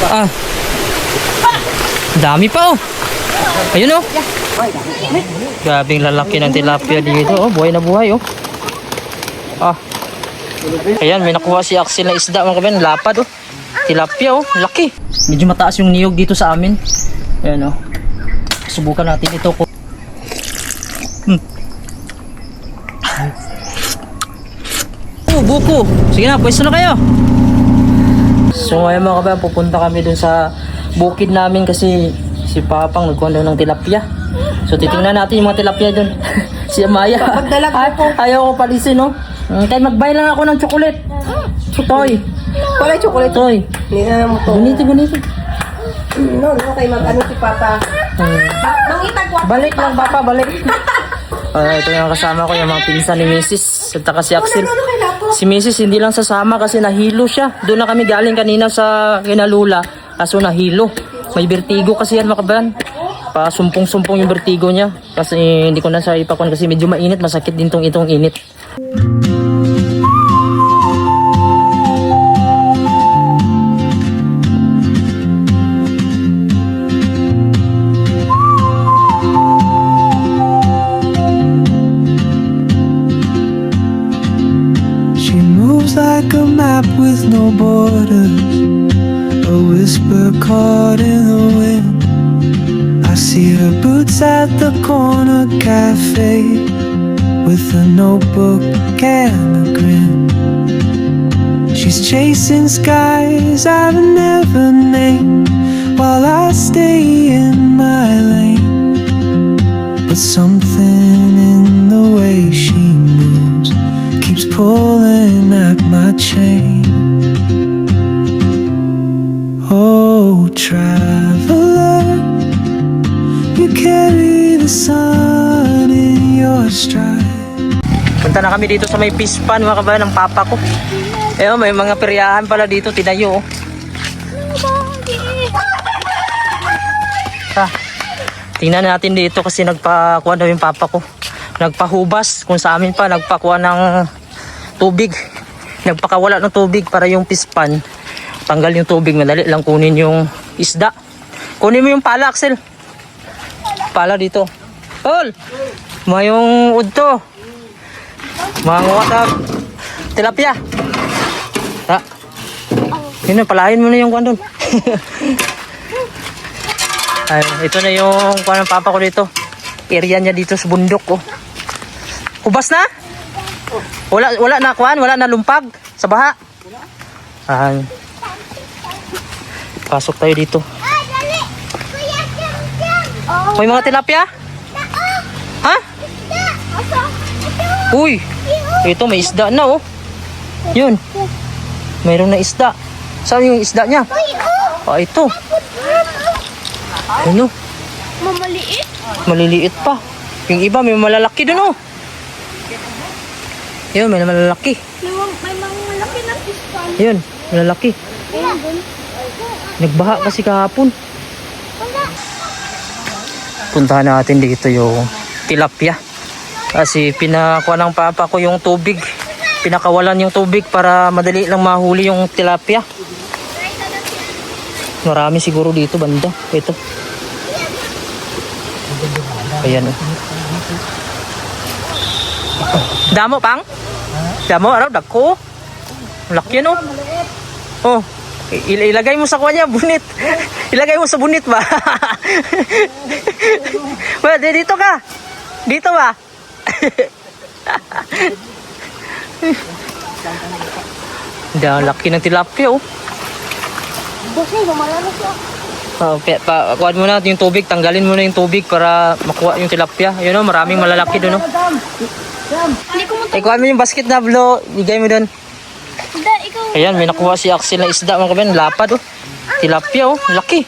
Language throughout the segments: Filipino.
Ah. Dami pa oh. Ayun oh. Grabing lalaki ng tilapia dito oh. Buhay na buhay oh. Ah. Ayan, may nakuha si Axel na isda mga kabayan. Lapad oh. Tilapia oh. Laki. Medyo mataas yung niyog dito sa amin. Ayan oh. Subukan natin ito ko. Oh, buko. Sige na, pwesto na kayo. So ngayon mga kabayan, pupunta kami dun sa bukid namin kasi si Papang nagkuhan daw ng tilapia. So titingnan natin yung mga tilapia dun. Si Amaya. Ayaw ko palisin no. Kaya magbay lang ako ng chocolate. Toy. Wala chocolate. Toy. Gunito. No, kay mag-ano si Papa. Balik lang Papa, balik. Ito yung kasama ko, yung mga pinsan ni Mrs. At saka si Axel. Si Mrs. hindi lang sasama kasi nahilo siya. Doon na kami galing kanina sa Kinalula. Kaso nahilo. May vertigo kasi yan mga kabayan. Pasumpong-sumpong yung vertigo niya. Kasi hindi ko na siya ipakuan kasi medyo mainit. Masakit din itong init. Like a map with no borders, a whisper caught in the wind. I see her boots at the corner cafe with a notebook and a grin. She's chasing skies I've never named while I stay in my lane. But something in the way she moves keeps pulling at my chain. Oh, traveler, you carry the sun in your stride. Punta na kami dito sa may fish pan mga kabayan ng papa ko. May mga peryahan pala dito, tinayo oh. Tingnan natin dito kasi nagpakuha daw yung papa ko. Nagpahubas, kung sa amin pa nagpakuha ng tubig. Nagpakawala ng tubig para yung fish pan tanggal yung tubig, madali lang kunin yung isda. Kunin mo yung pala Axel. Pala dito. Paul! Mayong udto. Mga watag tilapia. Yun, palahin mo na yung kwan doon. Ay, ito na yung kwan ng papa ko dito. Area niya dito sa bundok oh. Hubas na? Wala na kwan, wala na lumpag sa baha. Pasok tayo dito. May mga tilapia? Ha? Uy, ito may isda na oh. Yun. Mayroon na isda. Saan yung isda niya? Ito. Ano? Mamaliit? Maliliit pa. Yung iba may malalaki dun oh. Yun, may malalaki. May mga malaki na pispan. Yun, malalaki. Nagbaha kasi kahapon. Puntahan natin dito yung tilapia. Kasi pinakuha ng papa ko yung tubig. Pinakawalan yung tubig para madali lang mahuli yung tilapia. Marami siguro dito banda. Ito. Ayan oh. Damo pang? Damo araw dako. Laki no. Oh, ilagay mo sa kanya bunit. Ilagay mo sa bunit ba? Well, dito ka. Dito ba? Laki ng tilapia oh. Kasi lumalala siya. Kuhaan mo na yung tubig, tanggalin mo na yung tubig para makuha yung tilapia. Yun o, maraming malalaki doon o. Kuhaan mo yung basket na blo, bigay mo doon. Ayan, may nakuha si Axel na isda mga kabayan, lapad o. Tilapia o, laki.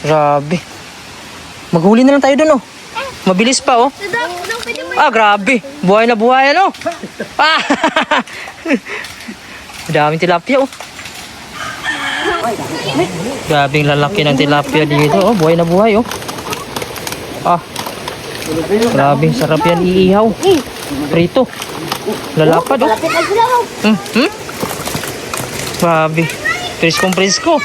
Grabe. Maghuli na lang tayo doon o. Mabilis pa o. Grabe. Buhay na buhay ano. Daming tilapia o. Grabing lalaki ng tilapia dito oh. Buhay na buhay oh. Grabing sarap yan iihaw. Prito. Lalapad oh. Grabe. Presko.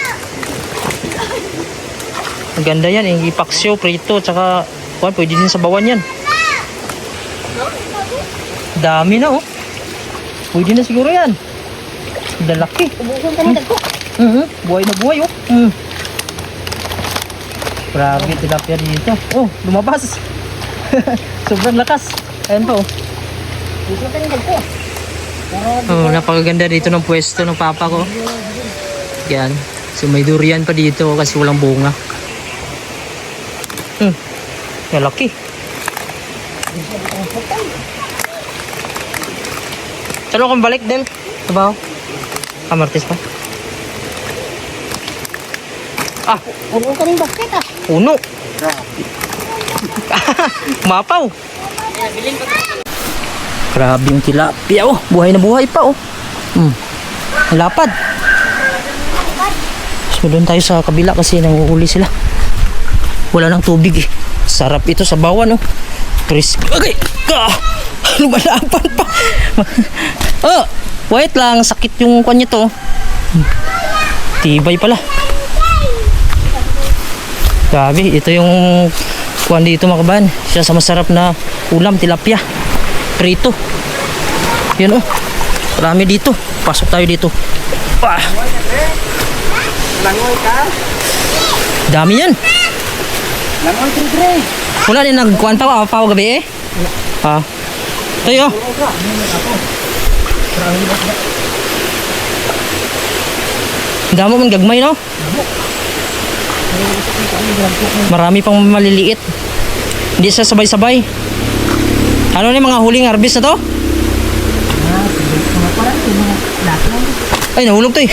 Maganda yan, yung ipaksyo, prito, tsaka kuwan, pwede din sa bawan yan. Dami na oh. Pwede na siguro yan. Dalaki. Ubusan ka ni dagko. Buhay na buhay oh. Grabe, tilapia dito. Oh, lumabas. Sobrang lakas. Ayan pa oh. Ubusan ka ni dagko. Oh, napakaganda dito ng pwesto ng papa ko. Yan. So may durian pa dito kasi walang bunga. Malaki. Saan kang balik, Del? Sabaw? Kamartis pa? Ah, Puno ka ni basket ah. puno. Mapaw. Grabe yung tilapia oh. Buhay na buhay pa oh. Lapad. So doon tayo sa kabila kasi nanguhuli sila. Wala nang tubig eh. Sarap ito sa bawan oh. Chris. Okay. Lumalapan pa. Oh, wait lang. Sakit yung kanya to. Tibay pala. Grabe, ito yung kuwan dito mga kabahan. Siya sa masarap na ulam, tilapia. Prito. Yun oh. Marami dito. Pasok tayo dito. Ah. Langoy ka? Dami yan. Langoy Dre. Wala din nagkuhan pa gabi eh. Ha? Tayo. Damo man gagmay no? Marami pang maliliit. Hindi sa sabay-sabay. Ano na yung mga huling harvest na to? Ay, nahulog to eh.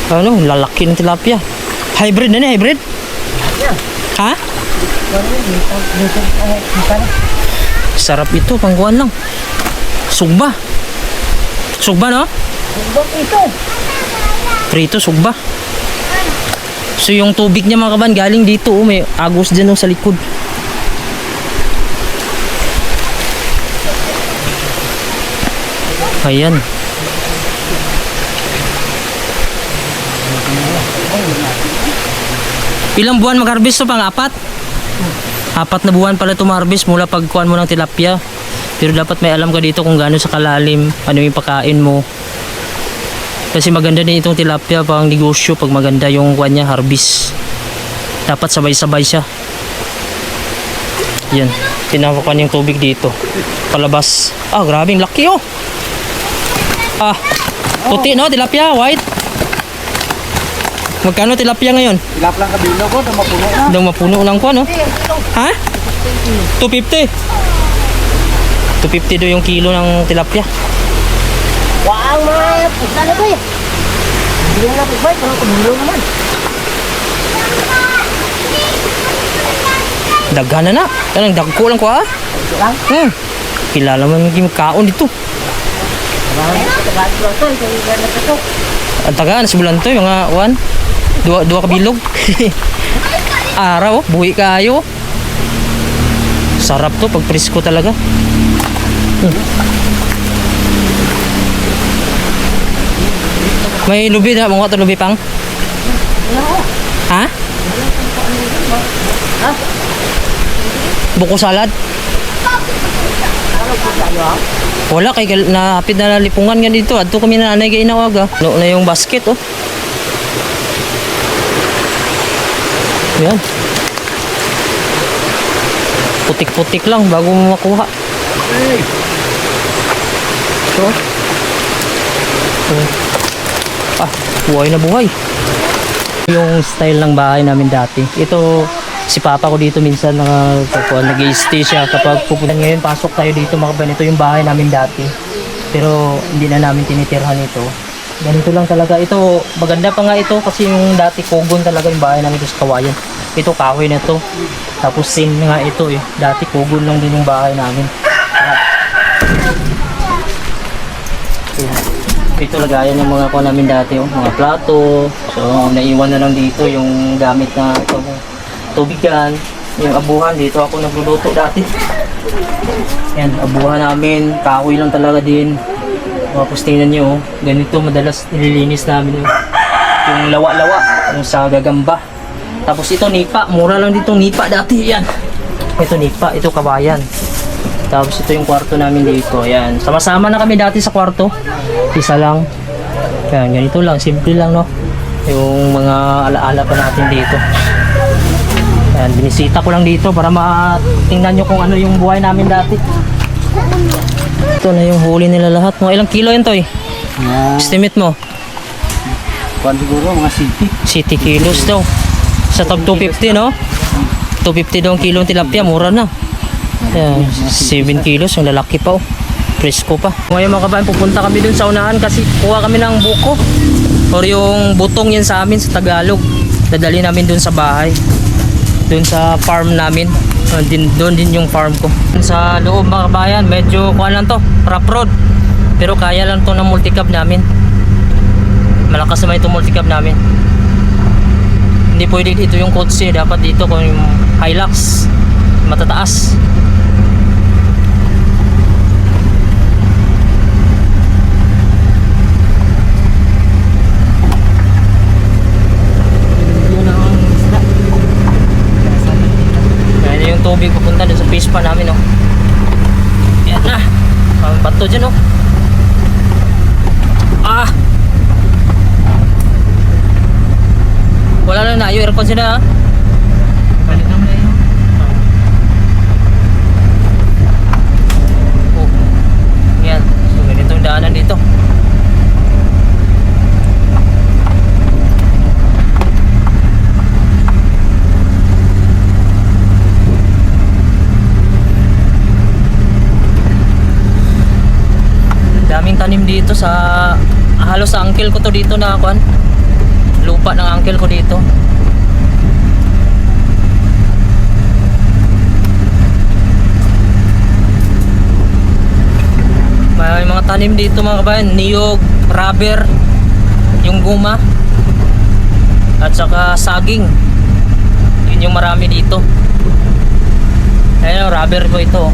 Ano, lalaki ng tilapia. Hybrid na ni, hybrid? Ha? Sarap ito, pangkuhan lang. Sugba. Sugba no? Ito. Prito, sugba. So yung tubig niya mga kaban galing dito oh, may agos dyan oh, sa likod. Ayan. Ilang buwan mag-harvest to pang apat? Apat na buwan pala ito ma-harvest mula pagkuhan mo ng tilapia. Pero dapat may alam ka dito kung gaano sa kalalim, ano yung pagkain mo. Kasi maganda din itong tilapia pang negosyo pag maganda yung kuhan niya, harvest. Dapat sabay-sabay siya. Yan, tinawakan yung tubig dito. Palabas. Ah, grabing laki oh. Ah, puti no, tilapia, white. Magkano tilapia ngayon? Ilap lang kabilo ko, mapuno na. Daw mapuno lang ko, no? Ha? 250. 250 daw yung kilo ng tilapia. Wow, mga pusa na to eh. Hindi na po ba? Parang kabilo naman. Daghan na na. Anong dagko lang ko ah? Ito lang. Kilala man yung kaon dito. Tagaan lang to. Hindi na ito. Ang tagaan, simulan to, mga dua kabilog. Araw, buhi kayo. Sarap to pag presko talaga. May lubi na, mga ito lubi pang? Ha? Buko salad? Wala kay napit na lipungan nga dito. Adto kami na nanay kay inawaga. No na yung basket oh. Yan. Putik-putik lang bago mo makuha. So. Ah, buhay na buhay. Yung style ng bahay namin dati. Ito si papa ko dito minsan nag-i-stay siya kapag pupunta. Ngayon pasok tayo dito mga kabayan. Ito yung bahay namin dati. Pero hindi na namin tinitirhan ito. Ganito lang talaga. Ito maganda pa nga ito kasi yung dati kugon talaga yung bahay namin ito sa Kawayan. Ito kahoy na ito. Tapos same nga ito eh. Dati kugon lang din yung bahay namin. Ito lagayan ng mga namin dati, oh, mga plato. So naiwan na lang dito yung gamit na ito, tubig yan, yung abuhan. Dito ako nagluluto dati. Yan, abuhan namin, kahoy lang talaga din. Tapos tingnan nyo, ganito madalas nililinis namin yung lawa-lawa, yung sa gagamba. Tapos ito nipa, mura lang dito nipa dati yan. Ito nipa, ito kabayan. Tapos ito yung kwarto namin dito. Ayan, sama-sama na kami dati sa kwarto. Isa lang. Ayan, ganito lang, simple lang no. Yung mga alaala pa natin dito. Ayan, binisita ko lang dito para matingnan nyo kung ano yung buhay namin dati. Ito na yung huli nila lahat. Mga ilang kilo yun to eh? Estimate mo? Kuan siguro, mga city. 70 kilos daw. Sa tag 250 no? 250 daw ang kilong tilapia, mura na. Ayan, 7 kilos, yung lalaki pa oh. Presko pa. Ngayon mga kabayan, pupunta kami dun sa unahan kasi kuha kami ng buko. Or yung butong yan sa amin sa Tagalog. Dadali namin dun sa bahay. Dun sa farm namin. Doon din yung farm ko. Sa loob mga kabayan, medyo kuha lang to, rough road. Pero kaya lang to ng multicab namin. Malakas naman itong multicab namin. Hindi pwede dito yung kotse, dapat dito kung yung Hilux matataas. Yan yung tubig pupunta dun sa fish pa namin oh. Yan na. Ang bato dyan oh. Ah! Wala na na, yung aircon sila ha. Balik naman na yun. Oh. Yan, so ganito yung daanan dito. Daming tanim dito sa halos sa uncle ko to dito na kuan. Lupa ng uncle ko dito. May mga tanim dito mga kabayan, niyog, rubber, yung guma, at saka saging. Yun yung marami dito. Ayun, rubber po ito.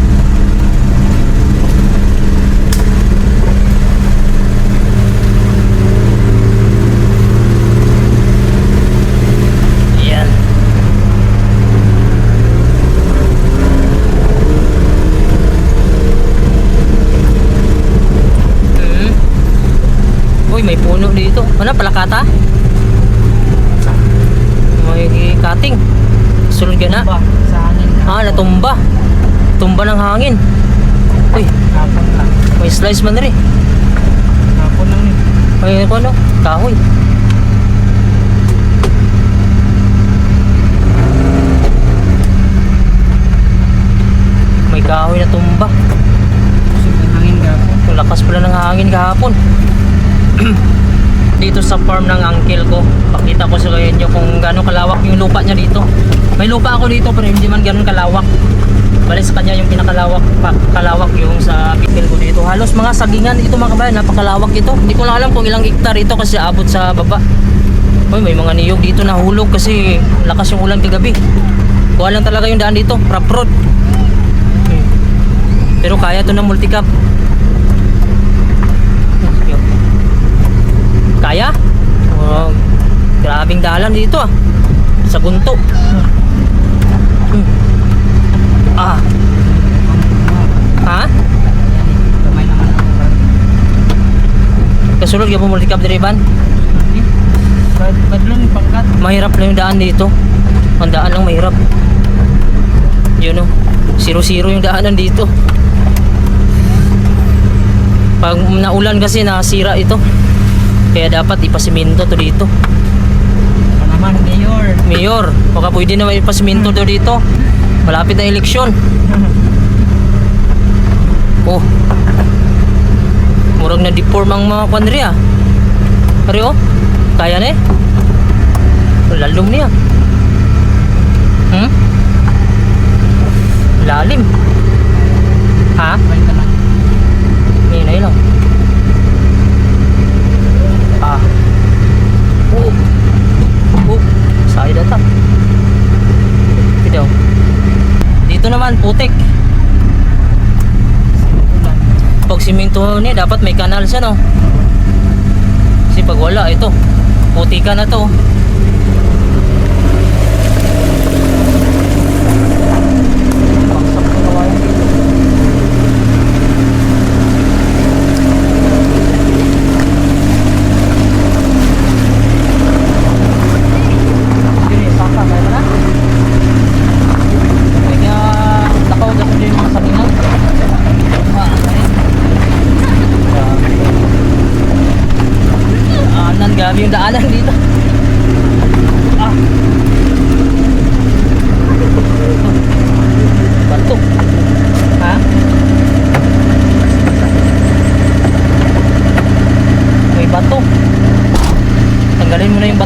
May puno dito. Ano, palakata? May cutting. Sulod ka na? Sa hangin na. Ah, natumba. Tumba ng hangin. Uy, Hapon lang. may slice man rin. Hapon lang yun. May ano, kahoy. May kahoy na tumba. Sobrang hangin gapon. Ang lakas pala ng hangin kahapon. Dito sa farm ng uncle ko, pakita ko sa inyo kung gaano kalawak yung lupa niya dito. May lupa ako dito pero hindi man ganoon kalawak. Bali sa kanya yung pinakalawak kalawak yung sa uncle ko dito. Halos mga sagingan ito mga kabayan, napakalawak ito. Hindi ko lang alam kung ilang hektar ito kasi abot sa baba. Uy, may mga niyog dito nahulog kasi lakas yung ulan kagabi. Kuha lang talaga yung daan dito, rough road. Pero kaya to ng multicab. Kaya? Oh, grabing dalan dito ah. Sa gunto. Ah. Ha? Kamay naman ako. Kasulod ka po multicab diriban? Badlon yung pangkat. Mahirap lang yung daan dito. Ang daan lang mahirap. Yun oh. 0-0 yung daanan dito. Pag naulan kasi nasira ito. Kaya dapat ipasiminto to dito. Ano naman, Mayor. Mayor, baka pwede naman ipasiminto to dito. Malapit na eleksyon. Oh. Murag na deform ang mga kwan rin ah. Pero oh, kaya na eh. Lalong niya. Lalim. Ha? Balik ka lang. Hinay lang. Ah. Side ata. Video. Dito naman putik. Pag siminto niya dapat may kanal siya no. Kasi pag wala ito, putikan na to.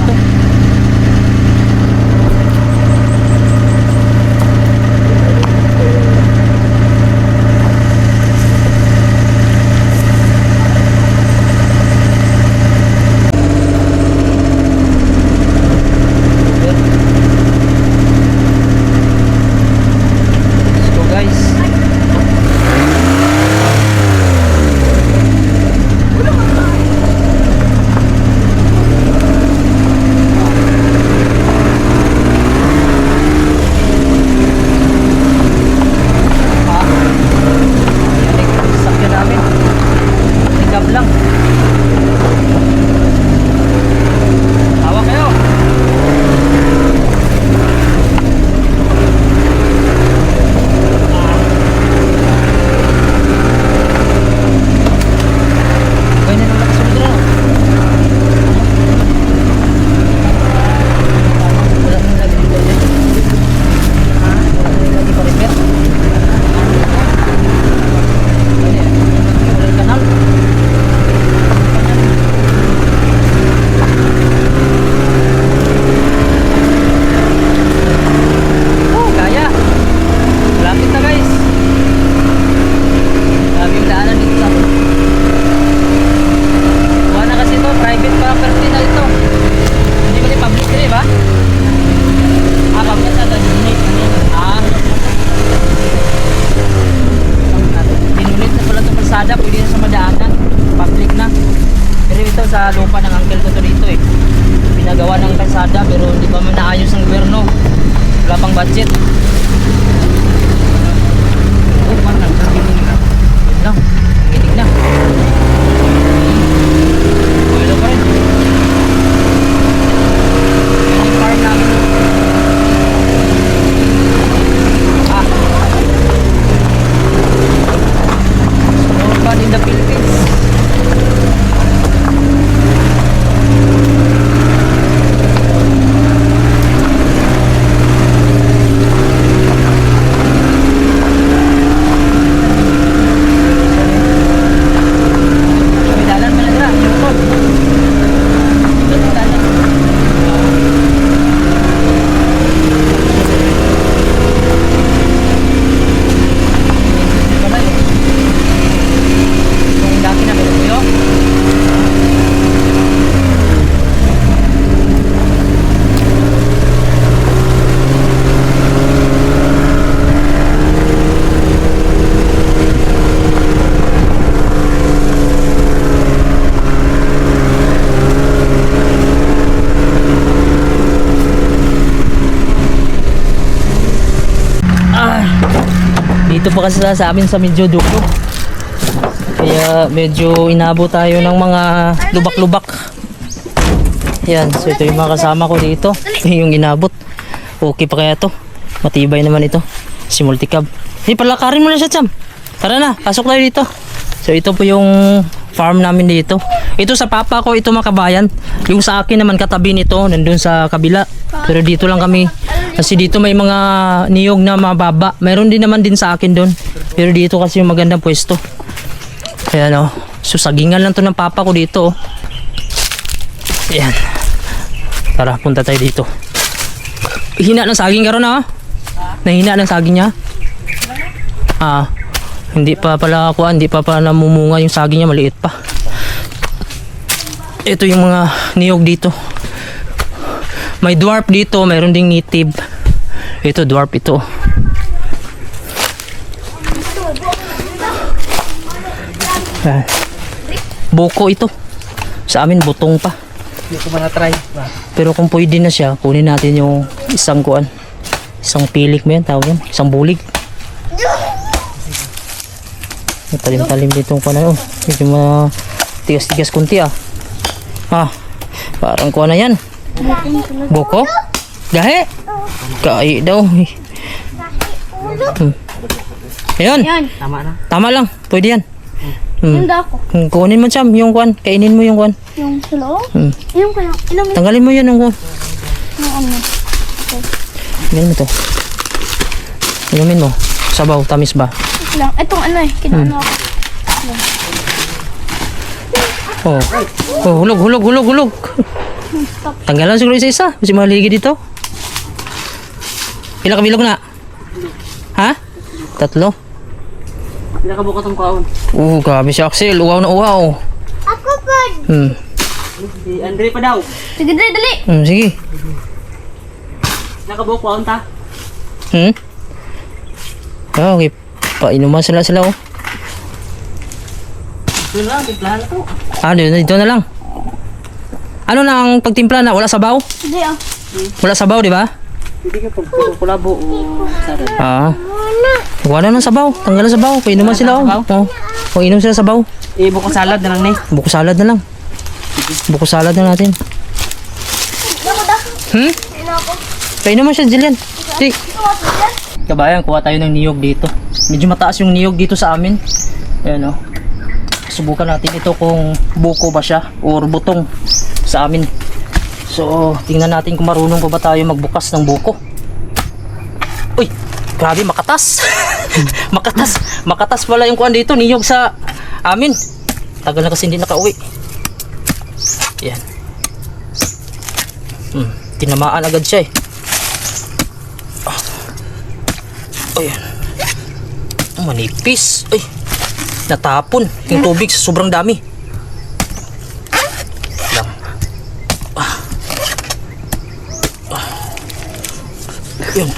dito. Let's go guys. Sakyan namin. Tingkap lang. Tawa kayo. Pwede na lang kasunod na. Wala nang lagi dito. Wala nang lagi pa-repair. Wala yung kanal. Oh, kaya. Malapit na guys. Sabi yung daanan dito sa akin. Kuha na kasi ito, private property na ito. Hindi ba public din, ba? Public na ito. Dinulit na pala itong kalsada, pwede na sa madaanan. Public na. Pero ito sa lupa ng uncle ko to dito eh. Pinagawa ng kalsada pero hindi pa man naayos ng gobyerno. Wala pang budget. Oh, parang nagsabihin na. No, nanginig na. Wala pa rin. Yan yung farm namin. Urban in the Philippines. May dalan pala dira, yung road. Ito yung dalan. Ito pala yun. Yung dati na meron ko yun. Dito pa kasi sa amin sa medyo dulo. Kaya medyo inabot tayo ng mga lubak-lubak. Yan, so ito yung mga kasama ko dito. Yung inabot. Okay pa kaya to? Matibay naman ito. Si Multicab. Palakarin mo na siya, Cham. Tara na, pasok tayo dito. So ito po yung farm namin dito. Ito sa papa ko, ito mga kabayan. Yung sa akin naman katabi nito, nandun sa kabila. Pero dito lang kami. Kasi dito may mga niyog na mababa. Mayroon din naman din sa akin doon. Pero dito kasi yung magandang pwesto. Kaya no. So sagingan lang to ng papa ko dito. Ayan. Tara, punta tayo dito. Hina ng saging karon na. Nahina ng saging niya. Hindi pa pala kuan, hindi pa namumunga yung saging niya, maliit pa. Ito yung mga niyog dito. May dwarf dito, mayroon ding native. Ito dwarf ito. Buko ito. Sa amin butong pa. Hindi ko na try. Pero kung pwede na siya, kunin natin yung isang kuan. Isang pilik mo yan, tawag yan. Isang bulig. Talim-talim dito ang kuan na. Medyo tigas-tigas kunti parang kuan na yan. Buko? Gahe? Kai daw. Ayun. Tama na. Tama lang. Pwede yan. Handa ako. Kunin mo, Cham, yung kuan. Kainin mo yung kuan. Yung sulo? Yung kaya, ilang Tanggalin mo yan yung kuan. yung ano. Inumin mo to. Inumin mo. Sabaw, tamis ba? Lang. Itong ano eh, kinano ako. Oh, hulog. Tanggalan siguro isa-isa. Kasi maligi dito. Ilang kabilog na? Ha? 3. Pinakabukat ang kaon. Grabe si Axel. Uwaw na uwaw. Ako po. Si Andre pa daw. Sige, dali. Sige. Nakabuok kaon ta. Okay. Painuman sila oh. Ito lang, timplahan na to. Dito na lang. Ano na ang pagtimpla na? Wala sabaw? Hindi ah. Wala sabaw, di ba? Hindi ka pag kulabo o sarap. Wala nang sabaw. Tanggalan sabaw. Painuman sila oh. Painom sila sabaw. Buko salad na lang ni. Buko salad na lang. Buko salad na natin. Ako da. Painuman siya, Jillian. Di. Kabayan, kuha tayo ng niyog dito. Medyo mataas yung niyog dito sa amin. Ayan oh. Subukan natin ito kung buko ba siya or butong sa amin. So, tingnan natin kung marunong pa ba tayo magbukas ng buko. Uy, grabe makatas. Makatas pala yung kuan dito, niyog sa amin. Tagal na kasi hindi nakauwi. Yan. Tinamaan agad siya eh. Ayan. Manipis. Ay, natapon yung tubig sa sobrang dami. Lang. Yun.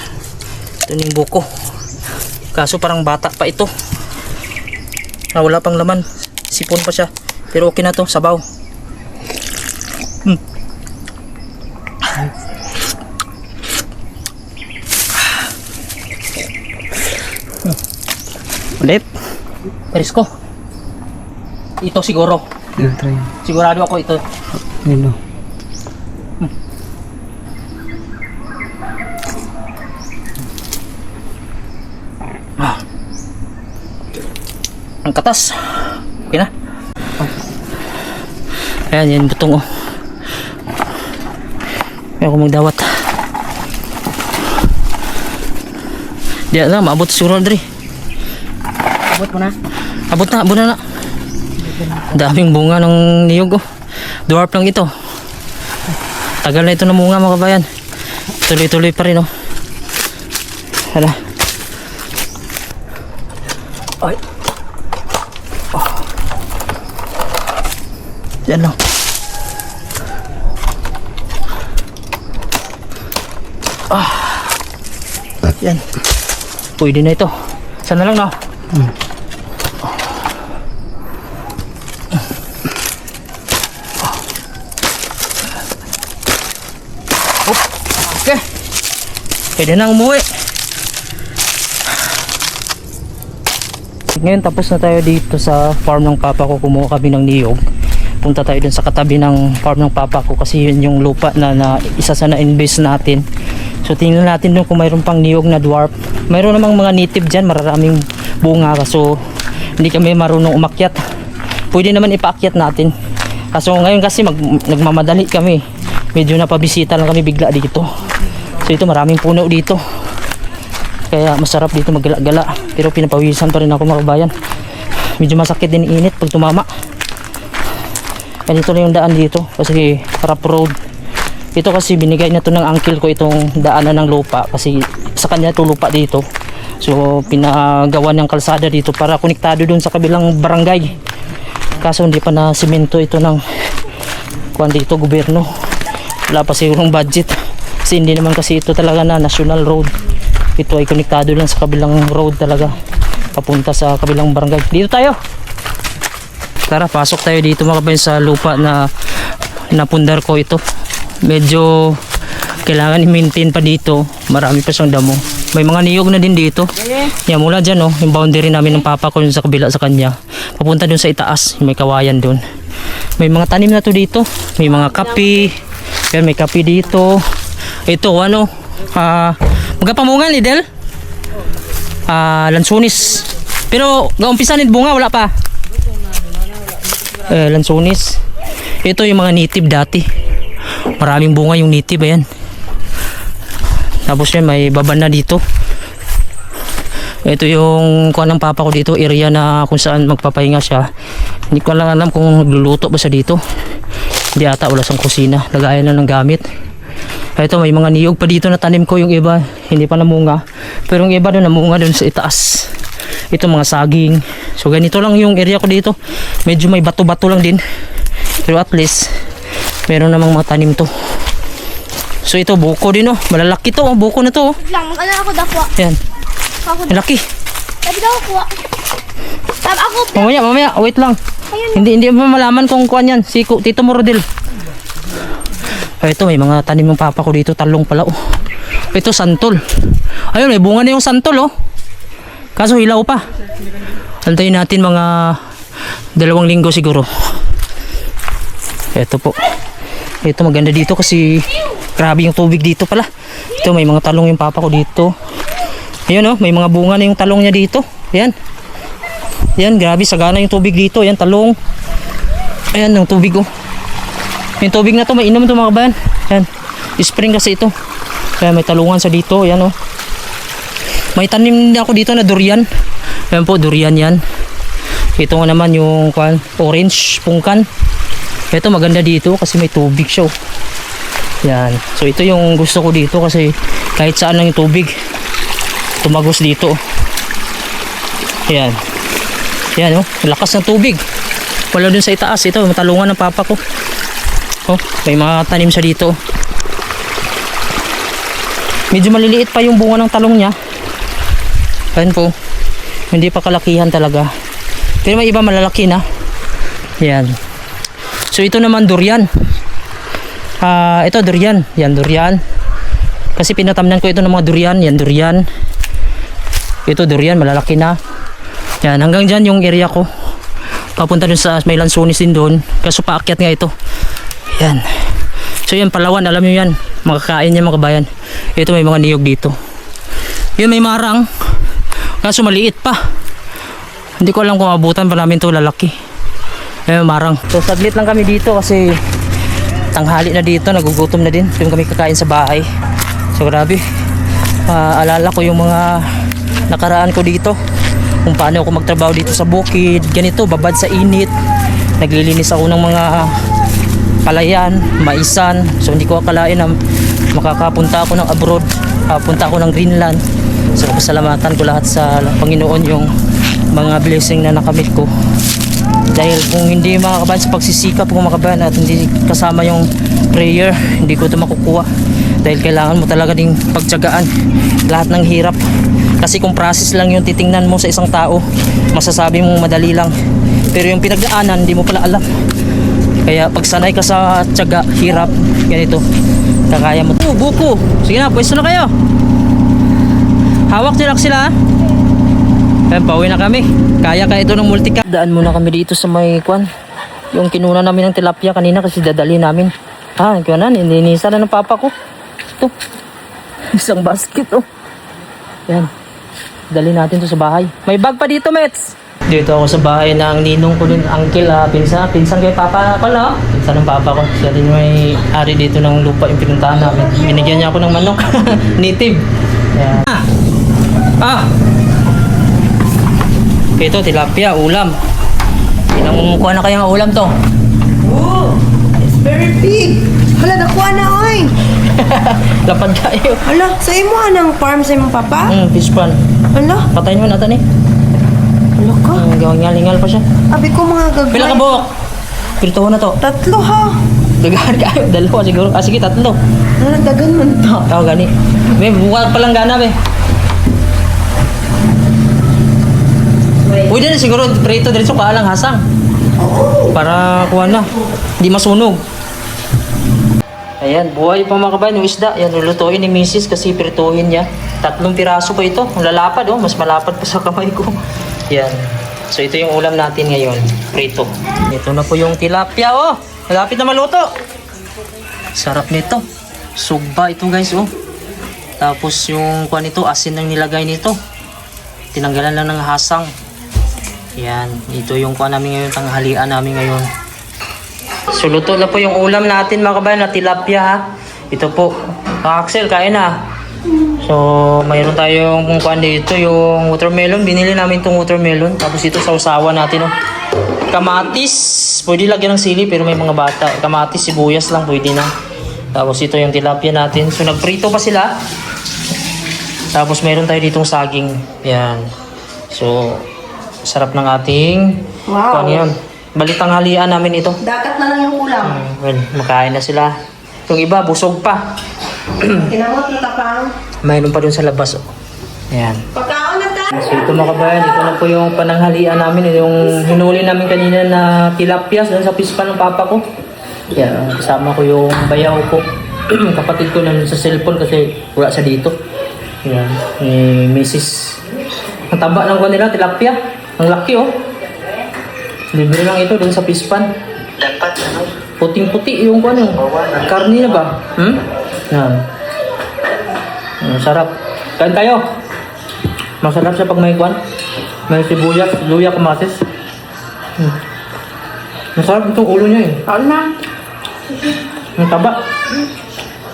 Ito na yung buko. Kaso parang bata pa ito. Wala pang laman. Sipon pa siya. Pero okay na to, sabaw. Ulit. Perisko. Ito siguro. Try. Sigurado ako ito. Ano? Ang katas. Okay na. Ayan, yan butong oh. Kaya ako magdawat. Di na, maabot siguro Andre. Abot mo na. Abot na. Daming bunga ng niyog oh. Dwarf lang ito. Tagal na ito na bunga mga kabayan. Tuloy-tuloy pa rin oh. Hala. Ay. Oh. Yan lang. Yan. Pwede na ito. Sana lang na. Okay. Pwede na umuwi. Ngayon tapos na tayo dito sa farm ng papa ko. Kumuha kami ng niyog. Punta tayo dun sa katabi ng farm ng papa ko kasi yun yung lupa na isa sa na-invest natin. So tingnan natin dun kung mayroon pang niyog na dwarf. Mayroon namang mga native dyan, maraming bunga. So hindi kami marunong umakyat. Pwede naman ipaakyat natin. Kaso ngayon kasi nagmamadali kami. Medyo napabisita lang kami bigla dito. So ito maraming puno dito. Kaya masarap dito maggala-gala. Pero pinapawisan pa rin ako mga kabayan. Medyo masakit din init pag tumama. Ganito na yung daan dito kasi rough road. Ito kasi binigay na to ng uncle ko itong daanan ng lupa kasi sa kanya to lupa dito. So pinagawa ng kalsada dito para konektado dun sa kabilang barangay. Kaso hindi pa na semento ito ng kuan dito gobyerno. Wala pa sigurong budget. Kasi hindi naman kasi ito talaga na national road. Ito ay konektado lang sa kabilang road talaga papunta sa kabilang barangay. Dito tayo. Tara, pasok tayo dito mga kabayan sa lupa na napundar ko ito. Medyo kailangan i-maintain pa dito. Marami pa siyang damo. May mga niyog na din dito. Yan mula dyan oh, yung boundary namin ng papa ko yung sa kabila sa kanya. Papunta dun sa itaas, may kawayan dun. May mga tanim na to dito. May mga kapi. Yan, may kapi dito. Ito ano, magapamungan ni Del? Lansunis. Pero gaumpisa nit bunga wala pa. Lansunis. Ito yung mga native dati. Maraming bunga yung native ayan. Tapos yan may baban na dito. Ito yung kuha ng papa ko dito, area na kung saan magpapahinga siya. Hindi ko lang alam kung nagluluto ba siya dito. Hindi ata, wala sang kusina. Lagayan lang ng gamit. Ito, may mga niyog pa dito na tanim ko. Yung iba, hindi pa namunga. Pero yung iba doon, namunga doon sa itaas. Ito, mga saging. So, ganito lang yung area ko dito. Medyo may bato-bato lang din. Pero at least, meron namang mga tanim to. So, ito, buko din, oh. Malalaki to, oh. Buko na to, oh. Lang, mag-ano ako dakwa. Yan. Ako Ang laki. Sabi daw ako. Sabi ako. Mamaya, wait lang. Ayun. Hindi mo malaman kung kuan yan. Si Tito Morodel. Ito, may mga tanim ng papa ko dito. Talong pala, oh. Ito, santol. Ayun, may bunga na yung santol, oh. Kaso hilaw pa. Antayin natin mga 2 linggo siguro. Ito po. Ito, maganda dito kasi grabe yung tubig dito pala. Ito, may mga talong yung papa ko dito. Ayun, oh, may mga bunga na yung talong niya dito. Ayan. Ayan, grabe, sagana yung tubig dito. Ayan, talong. Ayan, yung tubig, oh. Yung tubig na to, may inom to mga kabayan. Ayan, spring kasi ito. Ayan, may talungan sa dito. Ayan, oh. May tanim na ako dito na durian. Ayan po, durian yan. Ito nga naman yung orange, pungkan. Ito, maganda dito kasi may tubig siya, oh. Ayan. So, ito yung gusto ko dito kasi kahit saan lang yung tubig, tumagos dito. Ayan. Ayan, oh. Lakas ng tubig. Wala dun sa itaas. Ito, matalungan ng papa ko. Oh, may mga tanim siya dito. Medyo maliliit pa yung bunga ng talong niya. Ayan po. Hindi pa kalakihan talaga. Pero may iba malalaki na. Ayan. So ito naman durian. Ito durian. Yan durian. Kasi pinatamnan ko ito ng mga durian. Yan durian. Ito durian, malalaki na. Yan, hanggang dyan yung area ko. Papunta dun sa may lansunis din doon. Kaso paakyat nga ito. Yan. So yan, Palawan, alam nyo yan. Makakain yan mga kabayan. Ito may mga niyog dito. Yun, may marang. Kaso maliit pa. Hindi ko alam kung abutan pa namin to, lalaki. Ayun, marang. So saglit lang kami dito kasi tanghali na dito, nagugutom na din. Yung kami kakain sa bahay. So grabe. Alala ko yung mga nakaraan ko dito. Kung paano ako magtrabaho dito sa bukid. Ganito, babad sa init. Naglilinis ako ng mga palayan, maisan. So hindi ko akalain na makakapunta ako ng abroad, punta ako ng Greenland. So pasalamatan ko lahat sa Panginoon yung mga blessing na nakamit ko. Dahil kung hindi mga kabayan sa pagsisikap ko mga kabayan at hindi kasama yung prayer, hindi ko ito makukuha. Dahil kailangan mo talaga ding pagtiyagaan lahat ng hirap. Kasi kung process lang yung titingnan mo sa isang tao, masasabi mong madali lang. Pero yung pinagdaanan, hindi mo pala alam. Kaya pag sanay ka sa tiyaga, hirap, ganito, kakaya mo. Oh, buko! Sige na, pwesto na kayo. Hawak nyo lang sila. Ayan, pauwi na kami. Kaya ito ng multicam. Daan muna kami dito sa may kwan. Yung kinuna namin ng tilapia kanina kasi dadali namin. Kaya ninisa na ng papa ko. Ito. Isang basket, oh. Ayan. Dali natin to sa bahay. May bag pa dito, Mets. Dito ako sa bahay ng ninong ko din, uncle, pinsan kay papa pala. Pinsan ng papa ko. Siya din may ari dito ng lupa yung pinuntahan namin. Binigyan niya ako ng manok. Native. Ayan. Ito, tilapia, ulam. Pinangungukuha na kayang ulam to. Oh, it's very big. Hala, nakuha na, oy. Lapad kayo. Hala, sa imo anang farm sa imong papa? Fish pan. Hala, Patayin mo natin eh. hala ka. Gawang ngal pa siya. Abi ko mga gagawin. Pila ka buhok? Pirtuho na to. 3 ha. Dagahan kayo. 2 siguro. Sige, 3. Hala, dagan man ta. Gani. May buka palang gana, be. Pwede na siguro prito diretso ka lang hasang. Para kuha na. Di masunog. Ayan, buhay pa mga kabayan yung isda. Ayan, lulutuin ni Mrs. kasi prituhin niya. 3 piraso pa ito. Ang lalapad, oh. Mas malapad pa sa kamay ko. Ayan. So ito yung ulam natin ngayon. Prito. Ito na po yung tilapia, oh. Malapit na maluto. Sarap nito. Sugba ito guys, oh. Tapos yung kuha nito, asin ang nilagay nito. Tinanggalan lang ng hasang. Yan, ito yung kuha namin ngayon, tanghalian namin ngayon. So luto na po yung ulam natin mga kabayan na tilapia ha. Ito po. Axel, kain na. So mayroon tayong kuha dito yung watermelon. Binili namin itong watermelon. Tapos ito sausawan natin oh. Kamatis. Pwede lagyan ng sili pero may mga bata. Kamatis, sibuyas lang pwede na. Tapos ito yung tilapia natin. So nagprito pa sila. Tapos meron tayo ditong saging. Yan. So sarap ng ating Wow. ano yun. Balitang halian namin ito. Dakat na lang yung ulam. Well, makain na sila. Yung iba, busog pa. Kinamot na tapang. Mayroon pa dun sa labas. Oh. Ayan. Pagkaon na tayo. So ito mga kabayan, ito na po yung pananghalian namin. Yung hinuli namin kanina na tilapia doon sa pispan ng papa ko. Yan, kasama ko yung bayaw ko. Kapatid ko nandun sa cellphone kasi wala siya dito. Yan, ni Mrs. Ang taba ng kanila, tilapia. Ang laki oh. Libre lang ito doon sa pispan. Dapat ano? Puting-puti yung ano. Karni na ba? Yan. Sarap. Kain tayo. Masarap siya pag may kwan. May sibuyas, luya, kamatis. Masarap itong ulo niya eh. Kaon na. Ang taba.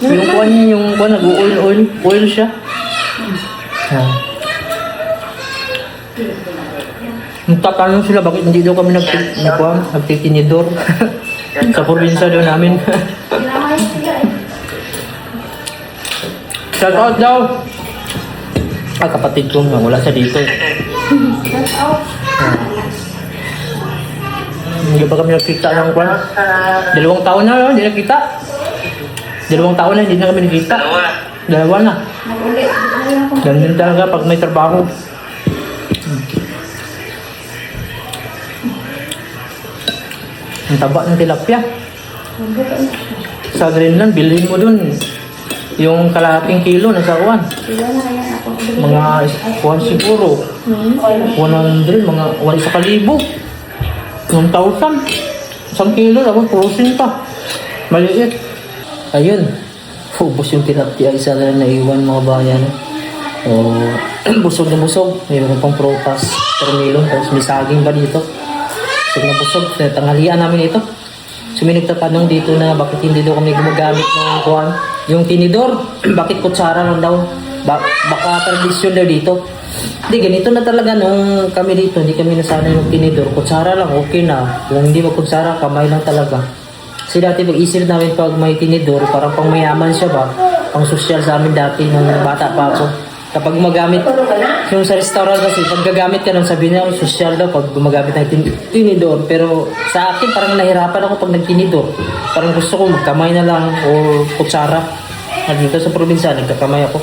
Yung kwan niya, yung kwan, nag-oil siya. Yan. Nagtatanong sila bakit hindi daw kami nagtitinidor. Sa probinsya daw namin. Shout out daw. Kapatid ko nga, wala siya dito. Hindi pa kami nagkita ng kwan. 2 taon na, hindi nagkita. 2 taon na, hindi na kami nagkita. 2 na. Ganun talaga pag may trabaho. Ang taba ng tilapia. Sa Greenland, bilhin mo dun. Yung kalahating kilo nasa kuwan. Mga kuwan siguro. 100, mga 1,000. 1,000. 1 kilo, tapos frozen pa. Maliit. Ayun. Ubus yung tilapia. Isa na naiwan mga bayan. O, busog na busog. Mayroon pang protas. Termilon. Tapos may saging pa dito. Busog na busog. Tanghalian namin ito. So may nagtatanong dito na bakit hindi daw kami gumagamit ng kuwan. Yung tinidor, bakit kutsara lang daw? Baka tradisyon daw dito. Hindi, ganito na talaga nung kami dito. Hindi kami nasanay ng tinidor. Kutsara lang, okay na. Kung hindi magkutsara, kamay lang talaga. Kasi dati mag-isip namin pag may tinidor, parang pang mayaman siya ba? Pang sosyal sa amin dati nung bata pa ako. Kapag gumagamit, yung sa restaurant kasi, pag gagamit ka nung sabi niya, social daw pag gumagamit ng tinidor. Pero sa akin, parang nahirapan ako pag nagtinidor. Parang gusto ko magkamay na lang o kutsara. At dito sa probinsya, nagkakamay ako.